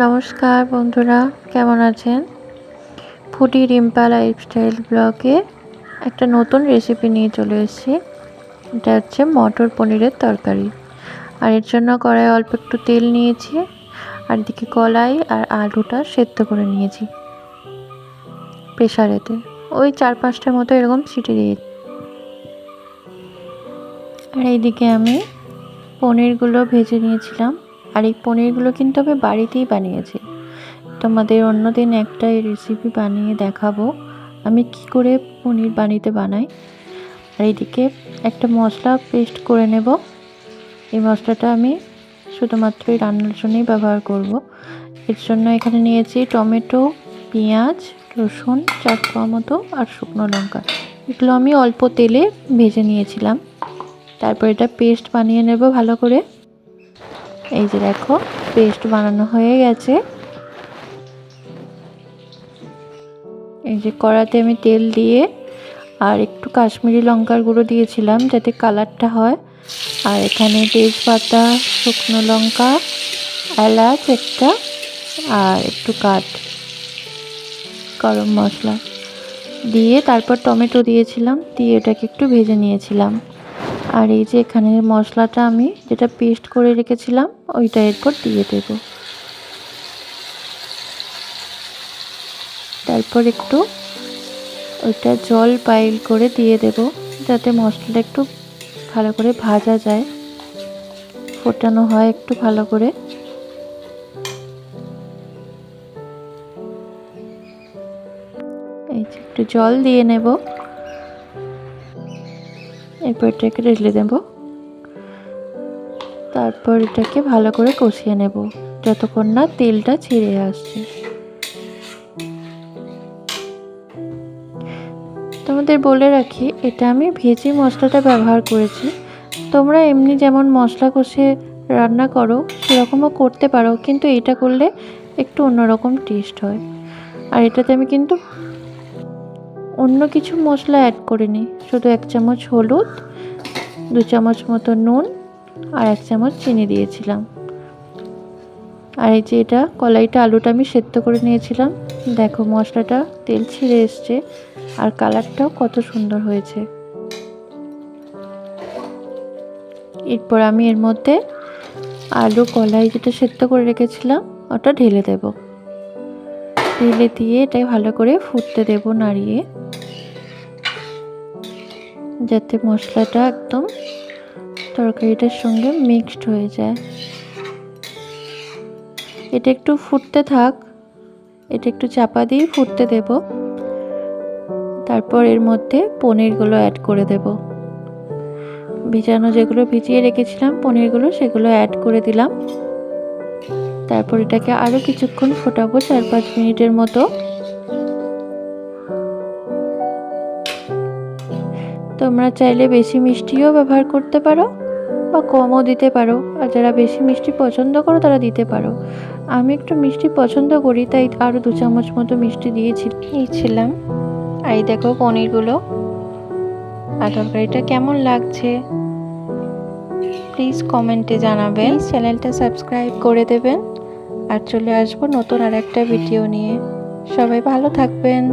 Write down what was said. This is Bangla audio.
নমস্কার বন্ধুরা, কেমন আছেন? ফুডি রিম্পা লাইফস্টাইল ব্লগে একটা নতুন রেসিপি নিয়ে চলে এসেছি। এটা হচ্ছে মটর পনিরের তরকারি। আর এর জন্য কড়াইয়ে অল্প একটু তেল নিয়েছি, আর এদিকে কলাই আর আলুটা সেদ্ধ করে নিয়েছি প্রেসারেতে। ওই 4-5টার মতো এরকম সিটি দিয়েছি। আর এইদিকে আমি পনিরগুলো ভেজে নিয়েছিলাম। আর এই পনিরগুলো কিন্তু আমি বাড়িতেই বানিয়েছি। তোমাদের অন্যদিন একটা এই রেসিপি বানিয়ে দেখাবো আমি কি করে পনির বানাই। আর এইদিকে একটা মশলা পেস্ট করে নেব। এই মশলাটা আমি শুধুমাত্র এই রান্নার জন্যই ব্যবহার করব। এর জন্য এখানে নিয়েছি টমেটো, পেঁয়াজ, রসুন 4 কোয়া মতো আর শুকনো লঙ্কা। এগুলো আমি অল্প তেলে ভেজে নিয়েছিলাম। তারপর এটা পেস্ট বানিয়ে নেব ভালো করে। এই যে দেখো, পেস্ট বানানো হয়ে গেছে। এই যে কড়াতে আমি তেল দিয়ে আর একটু কাশ্মীরি লঙ্কার গুঁড়ো দিয়েছিলাম যাতে কালারটা হয়। আর এখানে তেজপাতা, শুকনো লঙ্কা, এলাচ একটা আর একটু গরম মশলা দিয়ে তারপর টমেটো দিয়েছিলাম, দিয়ে এটাকে একটু ভেজে নিয়েছিলাম। আর এই যে এখানে মশলাটা আমি যেটা পেস্ট করে রেখেছিলাম ওইটা এরপর দিয়ে দেব। তারপর একটু ওইটা জল পাইল করে দিয়ে দেব যাতে মশলাটা একটু ভালো করে ভাজা যায়, ফোটানো হয় একটু ভালো করে। এই যে একটু জল দিয়ে নেব, এরপর এটাকে ঢেলে দেব। তারপর এটাকে ভালো করে কষিয়ে নেব যতক্ষণ না তেলটা ছেড়ে আসছে। তোমাদের বলে রাখি, এটা আমি ভেজে মশলাটা ব্যবহার করেছি। তোমরা এমনি যেমন মশলা কষে রান্না করো সেরকমও করতে পারো, কিন্তু এটা করলে একটু অন্যরকম টেস্ট হয়। আর এটাতে আমি কিন্তু অন্য কিছু মশলা অ্যাড করিনি, শুধু 1 চামচ হলুদ, 2 চামচ মতো নুন আর 1 চামচ চিনি দিয়েছিলাম। আর এই যে এটা কলাইটা আলুটা আমি সেদ্ধ করে নিয়েছিলাম। দেখো মশলাটা তেল ছেড়ে এসছে আর কালারটাও কত সুন্দর হয়েছে। এরপর আমি এর মধ্যে আলু কলাই যেটা সেদ্ধ করে রেখেছিলাম ওটা ঢেলে দেব। ঢেলে দিয়ে এটাই ভালো করে ফুটতে দেব নাড়িয়ে, যাতে মশলাটা একদম তরকারিটার সঙ্গে মিক্সড হয়ে যায়। এটা একটু ফুটতে থাক, এটা একটু চাপা দিয়ে ফুটতে দেব। তারপর এর মধ্যে পনিরগুলো অ্যাড করে দেব। ভিজানো যেগুলো ভিজিয়ে রেখেছিলাম পনিরগুলো সেগুলো অ্যাড করে দিলাম। তারপর এটাকে আরও কিছুক্ষণ ফোটাবো, 4-5 মিনিটের মতো। তোমরা চাইলে বেশি মিষ্টিও ব্যবহার করতে পারো বা কমও দিতে পারো, আর যারা বেশি মিষ্টি পছন্দ করো তারা দিতে পারো। আমি একটু মিষ্টি পছন্দ করি তাই আরও 2 চামচ মতো মিষ্টি দিয়েছিলাম। আর এই দেখো পনিরগুলো। আর তরকারিটা কেমন লাগছে প্লিজ কমেন্টে জানাবেন। চ্যানেলটা সাবস্ক্রাইব করে দেবেন। আর চলে আসবো নতুন আর একটা ভিডিও নিয়ে। সবাই ভালো থাকবেন।